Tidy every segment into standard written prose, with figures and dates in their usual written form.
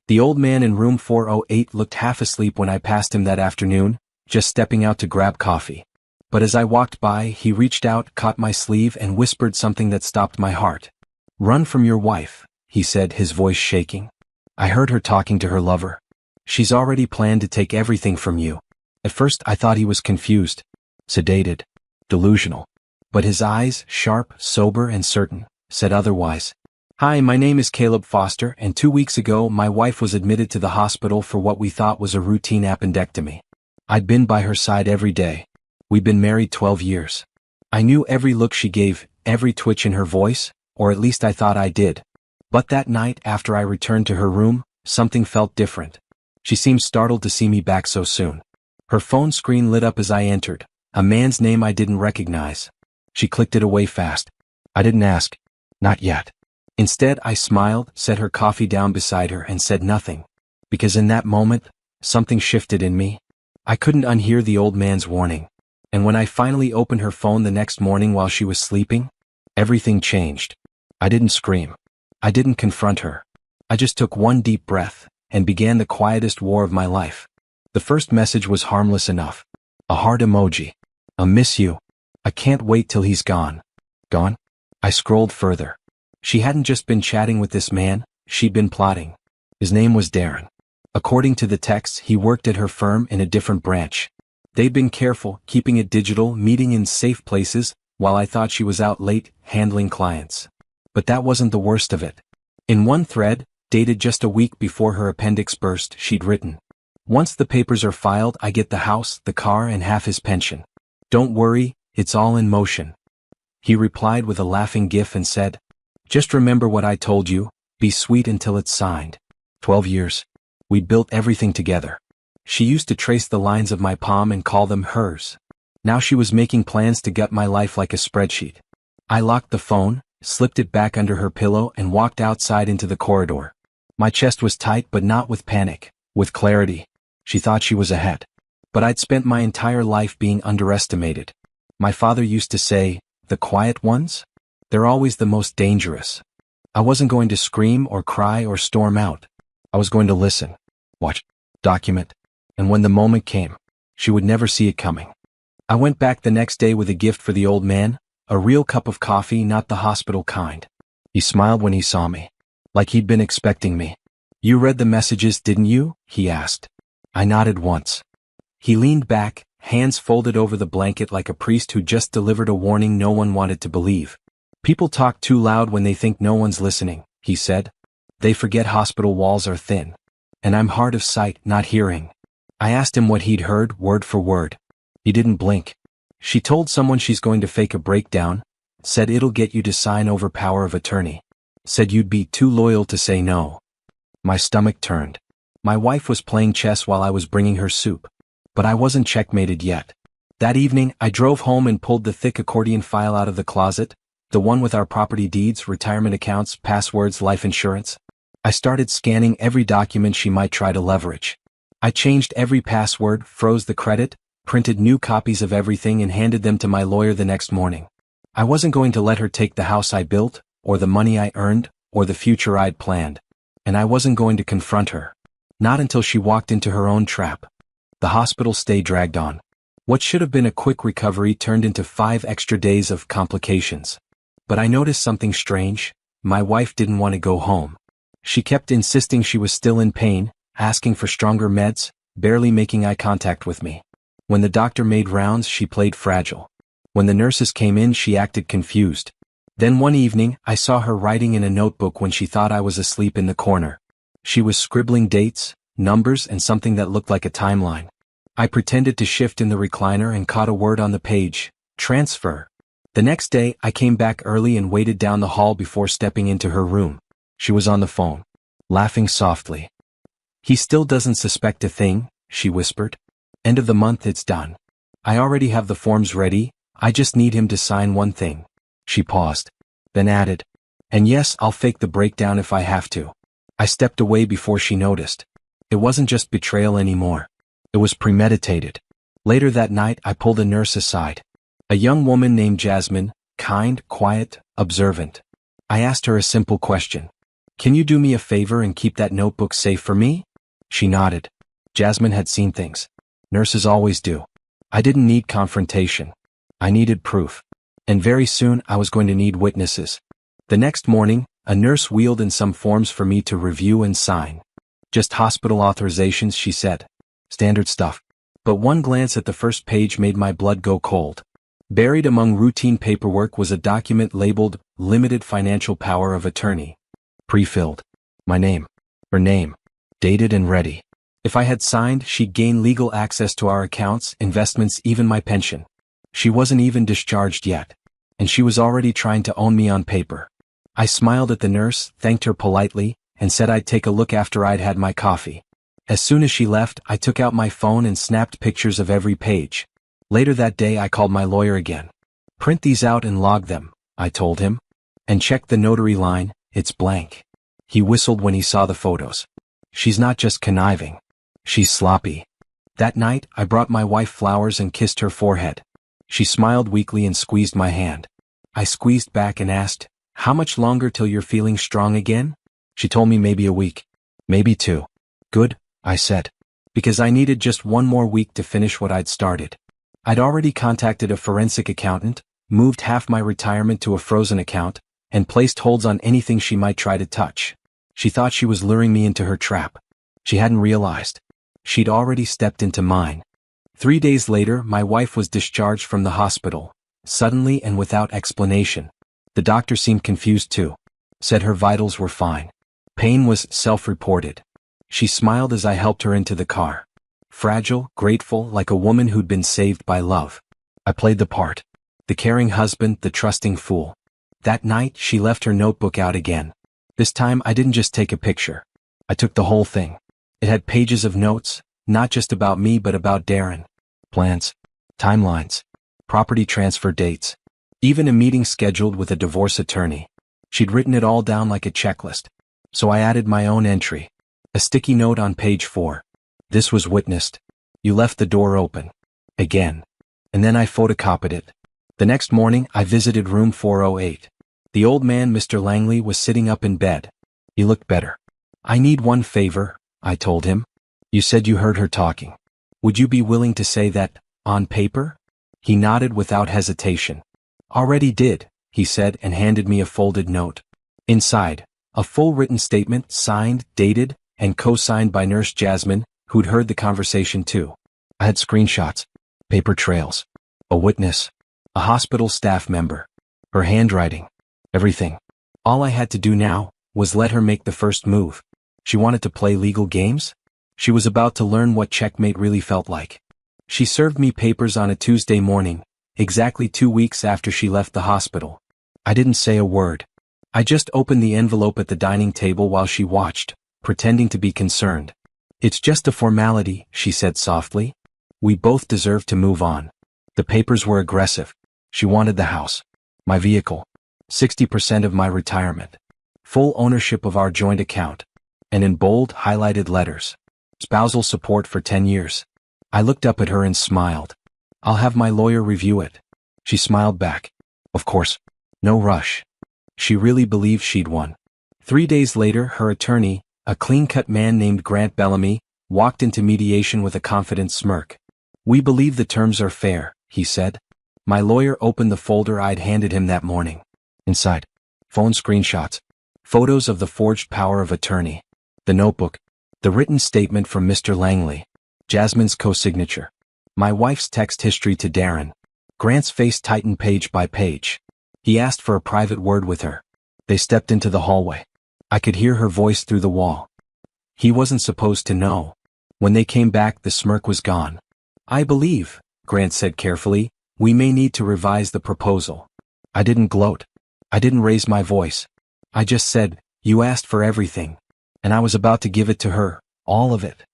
The old man in room 408 looked half asleep when I passed him that afternoon, just stepping out to grab coffee. But as I walked by, he reached out, caught my sleeve, and whispered something that stopped my heart. "Run from your wife," he said, his voice shaking. "I heard her talking to her lover. She's already planned to take everything from you." At first I thought he was confused, sedated, delusional. But his eyes, sharp, sober, and certain, said otherwise. "Hi, my name is Caleb Foster, and 2 weeks ago my wife was admitted to the hospital for what we thought was a routine appendectomy. I'd been by her side every day. We'd been married 12 years. I knew every look she gave, every twitch in her voice, or at least I thought I did. But that night after I returned to her room, something felt different. She seemed startled to see me back so soon. Her phone screen lit up as I entered, a man's name I didn't recognize. She clicked it away fast. I didn't ask. Not yet. Instead, I smiled, set her coffee down beside her, and said nothing. Because in that moment, something shifted in me. I couldn't unhear the old man's warning. And when I finally opened her phone the next morning while she was sleeping, everything changed. I didn't scream. I didn't confront her. I just took one deep breath and began the quietest war of my life. The first message was harmless enough. A heart emoji. A miss you. I can't wait till he's gone. Gone? I scrolled further. She hadn't just been chatting with this man, she'd been plotting. His name was Darren. According to the text, he worked at her firm in a different branch. They'd been careful, keeping it digital, meeting in safe places, while I thought she was out late, handling clients. But that wasn't the worst of it. In one thread, dated just a week before her appendix burst, she'd written, "Once the papers are filed, I get the house, the car, and half his pension. Don't worry, it's all in motion." He replied with a laughing gif and said, "Just remember what I told you, be sweet until it's signed." 12 years. We'd built everything together. She used to trace the lines of my palm and call them hers. Now she was making plans to gut my life like a spreadsheet. I locked the phone, slipped it back under her pillow, and walked outside into the corridor. My chest was tight, but not with panic, with clarity. She thought she was ahead. But I'd spent my entire life being underestimated. My father used to say, "The quiet ones? They're always the most dangerous." I wasn't going to scream or cry or storm out. I was going to listen, watch, document, and when the moment came, she would never see it coming. I went back the next day with a gift for the old man, a real cup of coffee, not the hospital kind. He smiled when he saw me, like he'd been expecting me. "You read the messages, didn't you?" he asked. I nodded once. He leaned back, hands folded over the blanket like a priest who just delivered a warning no one wanted to believe. "People talk too loud when they think no one's listening," he said. "They forget hospital walls are thin. And I'm hard of sight, not hearing." I asked him what he'd heard, word for word. He didn't blink. "She told someone she's going to fake a breakdown, said it'll get you to sign over power of attorney. Said you'd be too loyal to say no." My stomach turned. My wife was playing chess while I was bringing her soup. But I wasn't checkmated yet. That evening, I drove home and pulled the thick accordion file out of the closet, the one with our property deeds, retirement accounts, passwords, life insurance. I started scanning every document she might try to leverage. I changed every password, froze the credit, printed new copies of everything, and handed them to my lawyer the next morning. I wasn't going to let her take the house I built, or the money I earned, or the future I'd planned. And I wasn't going to confront her. Not until she walked into her own trap. The hospital stay dragged on. What should have been a quick recovery turned into 5 extra days of complications. But I noticed something strange. My wife didn't want to go home. She kept insisting she was still in pain, asking for stronger meds, barely making eye contact with me. When the doctor made rounds, she played fragile. When the nurses came in, she acted confused. Then one evening, I saw her writing in a notebook when she thought I was asleep in the corner. She was scribbling dates, numbers, and something that looked like a timeline. I pretended to shift in the recliner and caught a word on the page: transfer. The next day, I came back early and waited down the hall before stepping into her room. She was on the phone, laughing softly. "He still doesn't suspect a thing," she whispered. "End of the month, it's done. I already have the forms ready, I just need him to sign one thing." She paused, then added, "And yes, I'll fake the breakdown if I have to." I stepped away before she noticed. It wasn't just betrayal anymore. It was premeditated. Later that night, I pulled a nurse aside. A young woman named Jasmine, kind, quiet, observant. I asked her a simple question. Can you do me a favor and keep that notebook safe for me? She nodded. Jasmine had seen things. Nurses always do. I didn't need confrontation. I needed proof. And very soon I was going to need witnesses. The next morning, a nurse wheeled in some forms for me to review and sign. Just hospital authorizations, she said. Standard stuff. But one glance at the first page made my blood go cold. Buried among routine paperwork was a document labeled Limited Financial Power of Attorney. Pre-filled. My name. Her name. Dated and ready. If I had signed, she'd gain legal access to our accounts, investments, even my pension. She wasn't even discharged yet. And she was already trying to own me on paper. I smiled at the nurse, thanked her politely, and said I'd take a look after I'd had my coffee. As soon as she left, I took out my phone and snapped pictures of every page. Later that day I called my lawyer again. Print these out and log them, I told him. And check the notary line, it's blank. He whistled when he saw the photos. She's not just conniving. She's sloppy. That night, I brought my wife flowers and kissed her forehead. She smiled weakly and squeezed my hand. I squeezed back and asked, "How much longer till you're feeling strong again?" She told me maybe a week. Maybe 2. Good, I said. Because I needed just one more week to finish what I'd started. I'd already contacted a forensic accountant, moved half my retirement to a frozen account, and placed holds on anything she might try to touch. She thought she was luring me into her trap. She hadn't realized. She'd already stepped into mine. 3 days later, my wife was discharged from the hospital, suddenly and without explanation. The doctor seemed confused too. Said her vitals were fine. Pain was self-reported. She smiled as I helped her into the car. Fragile, grateful, like a woman who'd been saved by love. I played the part. The caring husband, the trusting fool. That night, she left her notebook out again. This time, I didn't just take a picture. I took the whole thing. It had pages of notes, not just about me but about Darren. Plans. Timelines. Property transfer dates. Even a meeting scheduled with a divorce attorney. She'd written it all down like a checklist. So I added my own entry. A sticky note on page 4. This was witnessed. You left the door open. Again. And then I photocopied it. The next morning, I visited room 408. The old man, Mr. Langley, was sitting up in bed. He looked better. I need one favor, I told him. You said you heard her talking. Would you be willing to say that, on paper? He nodded without hesitation. Already did, he said and handed me a folded note. Inside, a full written statement, signed, dated, and co-signed by Nurse Jasmine, who'd heard the conversation too. I had screenshots, paper trails, a witness, a hospital staff member, her handwriting, everything. All I had to do now was let her make the first move. She wanted to play legal games? She was about to learn what checkmate really felt like. She served me papers on a Tuesday morning, exactly 2 weeks after she left the hospital. I didn't say a word. I just opened the envelope at the dining table while she watched, pretending to be concerned. It's just a formality, she said softly. We both deserve to move on. The papers were aggressive. She wanted the house, my vehicle, 60% of my retirement, full ownership of our joint account, and in bold, highlighted letters, spousal support for 10 years. I looked up at her and smiled. I'll have my lawyer review it. She smiled back. Of course. No rush. She really believed she'd won. 3 days later, her attorney, a clean-cut man named Grant Bellamy, walked into mediation with a confident smirk. We believe the terms are fair, he said. My lawyer opened the folder I'd handed him that morning. Inside, phone screenshots, photos of the forged power of attorney, the notebook, the written statement from Mr. Langley, Jasmine's co-signature, my wife's text history to Darren. Grant's face tightened page by page. He asked for a private word with her. They stepped into the hallway. I could hear her voice through the wall. He wasn't supposed to know. When they came back, the smirk was gone. I believe, Grant said carefully, we may need to revise the proposal. I didn't gloat. I didn't raise my voice. I just said, you asked for everything. And I was about to give it to her, all of it.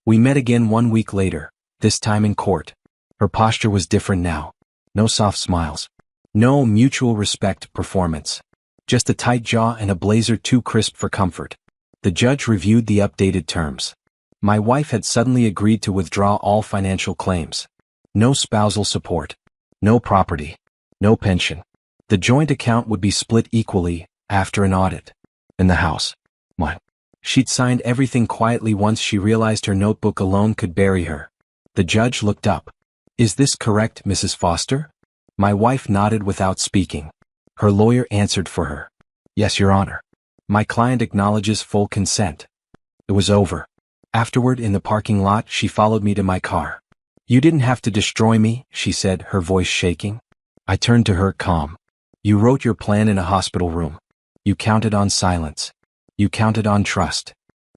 We met again 1 week later, this time in court. Her posture was different now. No soft smiles. No mutual respect performance. Just a tight jaw and a blazer too crisp for comfort. The judge reviewed the updated terms. My wife had suddenly agreed to withdraw all financial claims. No spousal support. No property. No pension. The joint account would be split equally, after an audit. And the house. What? She'd signed everything quietly once she realized her notebook alone could bury her. The judge looked up. Is this correct, Mrs. Foster? My wife nodded without speaking. Her lawyer answered for her. Yes, Your Honor. My client acknowledges full consent. It was over. Afterward, in the parking lot, she followed me to my car. You didn't have to destroy me, she said, her voice shaking. I turned to her, calm. You wrote your plan in a hospital room. You counted on silence. You counted on trust.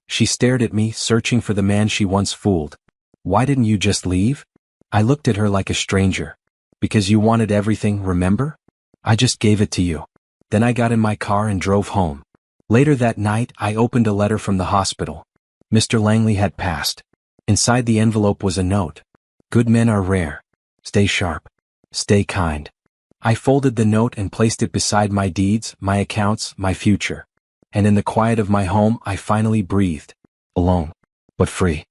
She stared at me, searching for the man she once fooled. Why didn't you just leave? I looked at her like a stranger. Because you wanted everything, remember? I just gave it to you. Then I got in my car and drove home. Later that night, I opened a letter from the hospital. Mr. Langley had passed. Inside the envelope was a note. Good men are rare. Stay sharp. Stay kind. I folded the note and placed it beside my deeds, my accounts, my future. And in the quiet of my home, I finally breathed. Alone. But free.